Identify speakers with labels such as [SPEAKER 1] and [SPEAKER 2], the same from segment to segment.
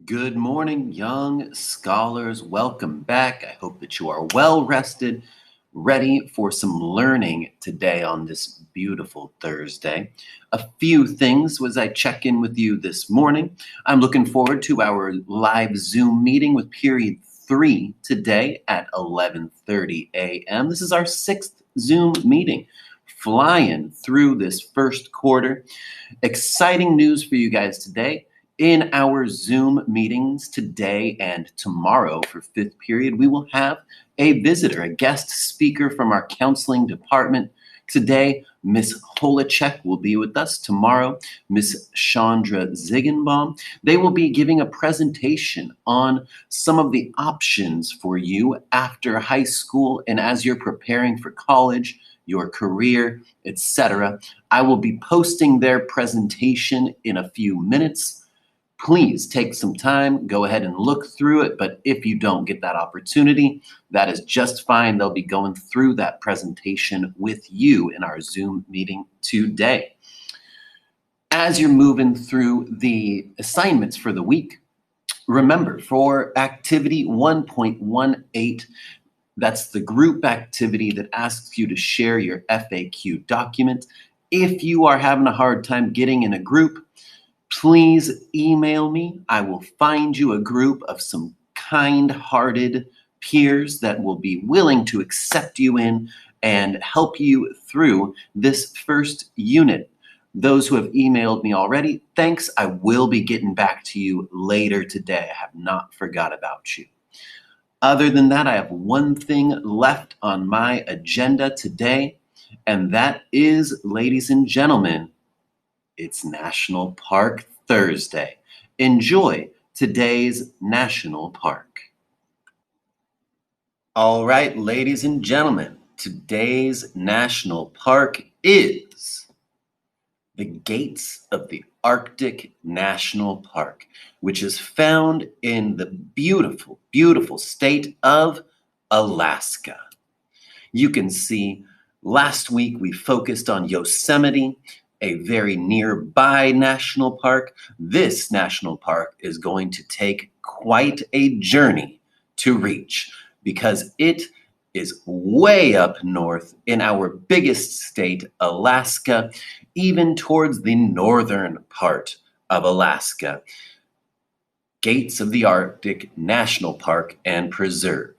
[SPEAKER 1] Good morning, young scholars. Welcome back. I hope that you are well rested, ready for some learning today on this beautiful Thursday. A few things as I check in with you this morning. I'm looking forward to our live Zoom meeting with period 3 today at 11:30 a.m. This is our 6th Zoom meeting. Flying through this first quarter. Exciting news for you guys today. In our Zoom meetings today and tomorrow for 5th period, we will have a visitor, a guest speaker from our counseling department. Today, Miss Holacek will be with us. Tomorrow, Miss Chandra Ziegenbaum. They will be giving a presentation on some of the options for you after high school and as you're preparing for college, your career, etc. I will be posting their presentation in a few minutes. Please take some time, go ahead and look through it. But if you don't get that opportunity, that is just fine. They'll be going through that presentation with you in our Zoom meeting today. As you're moving through the assignments for the week, remember for activity 1.18, that's the group activity that asks you to share your FAQ document. If you are having a hard time getting in a group, please email me. I will find you a group of some kind-hearted peers that will be willing to accept you in and help you through this first unit. Those who have emailed me already, thanks. I will be getting back to you later today. I have not forgot about you. Other than that, I have one thing left on my agenda today, and that is, ladies and gentlemen, it's National Park Thursday. Enjoy today's National Park. All right, ladies and gentlemen, today's National Park is the Gates of the Arctic National Park, which is found in the beautiful, beautiful state of Alaska. You can see last week we focused on Yosemite, a very nearby national park. This national park is going to take quite a journey to reach because it is way up north in our biggest state, Alaska, even towards the northern part of Alaska. Gates of the Arctic National Park and Preserve.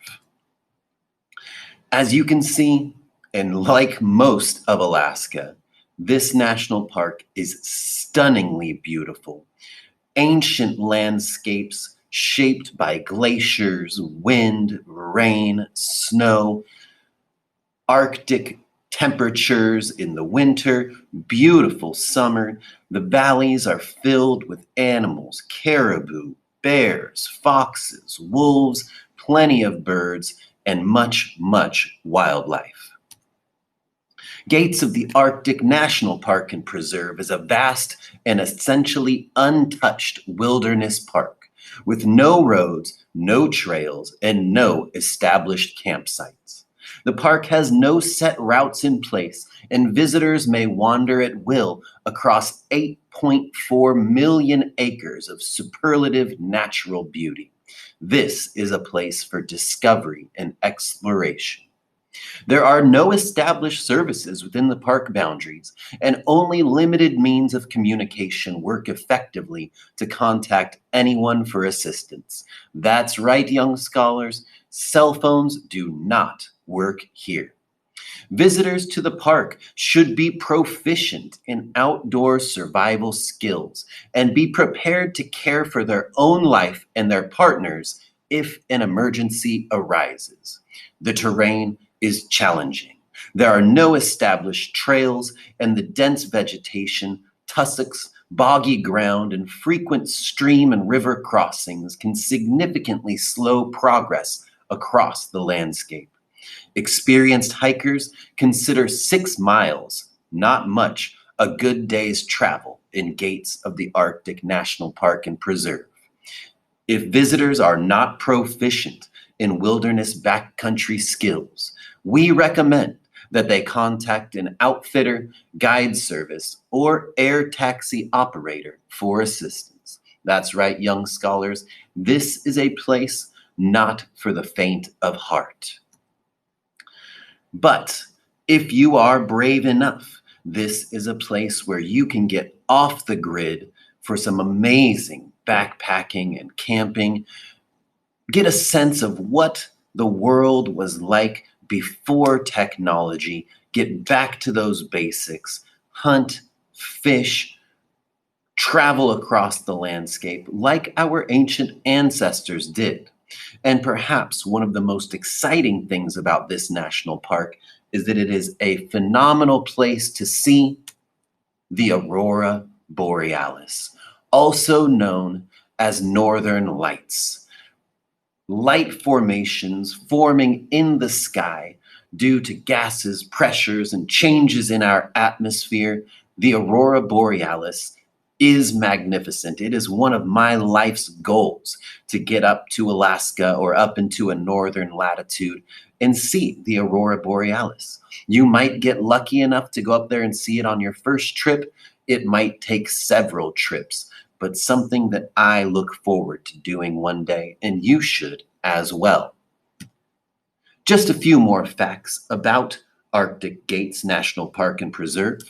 [SPEAKER 1] As you can see, and like most of Alaska, this national park is stunningly beautiful. Ancient landscapes shaped by glaciers, wind, rain, snow, Arctic temperatures in the winter, beautiful summer. The valleys are filled with animals, caribou, bears, foxes, wolves, plenty of birds, and much, much wildlife. Gates of the Arctic National Park and Preserve is a vast and essentially untouched wilderness park with no roads, no trails, and no established campsites. The park has no set routes in place, and visitors may wander at will across 8.4 million acres of superlative natural beauty. This is a place for discovery and exploration. There are no established services within the park boundaries, and only limited means of communication work effectively to contact anyone for assistance. That's right, young scholars, cell phones do not work here. Visitors to the park should be proficient in outdoor survival skills and be prepared to care for their own life and their partners if an emergency arises. The terrain is challenging. There are no established trails, and the dense vegetation, tussocks, boggy ground, and frequent stream and river crossings can significantly slow progress across the landscape. Experienced hikers consider 6 miles, not much, a good day's travel in Gates of the Arctic National Park and Preserve. If visitors are not proficient in wilderness backcountry skills, we recommend that they contact an outfitter, guide service, or air taxi operator for assistance. That's right, young scholars. This is a place not for the faint of heart. But if you are brave enough, this is a place where you can get off the grid for some amazing backpacking and camping. Get a sense of what the world was like before technology. Get back to those basics. Hunt, fish, travel across the landscape like our ancient ancestors did. And perhaps one of the most exciting things about this national park is that it is a phenomenal place to see the aurora borealis, also known as northern lights. Light formations forming in the sky due to gases, pressures, and changes in our atmosphere. The aurora borealis is magnificent. It is one of my life's goals to get up to Alaska or up into a northern latitude and see the aurora borealis. You might get lucky enough to go up there and see it on your first trip. It might take several trips, but something that I look forward to doing one day, and you should as well. Just a few more facts about Arctic Gates National Park and Preserve.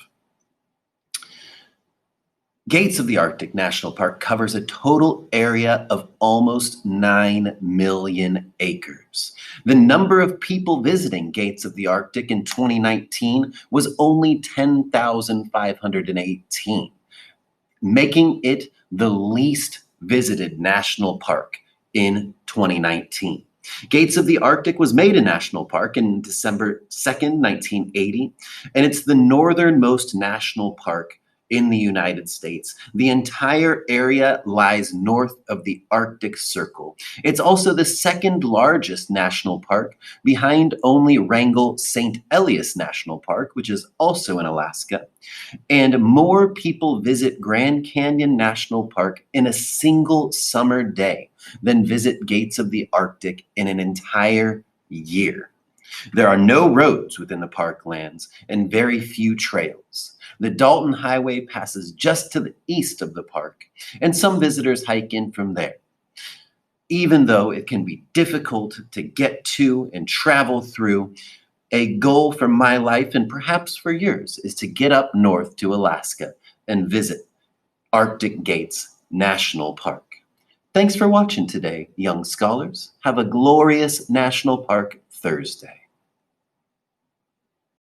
[SPEAKER 1] Gates of the Arctic National Park covers a total area of almost 9 million acres. The number of people visiting Gates of the Arctic in 2019 was only 10,518, making it the least visited national park in 2019. Gates of the Arctic was made a national park in December 2nd, 1980, and it's the northernmost national park in the United States. The entire area lies north of the Arctic Circle. It's also the second largest national park, behind only Wrangell St. Elias National Park, which is also in Alaska. And more people visit Grand Canyon National Park in a single summer day than visit Gates of the Arctic in an entire year. There are no roads within the parklands and very few trails. The Dalton Highway passes just to the east of the park, and some visitors hike in from there. Even though it can be difficult to get to and travel through, a goal for my life and perhaps for yours is to get up north to Alaska and visit Arctic Gates National Park. Thanks for watching today, young scholars. Have a glorious National Park Thursday.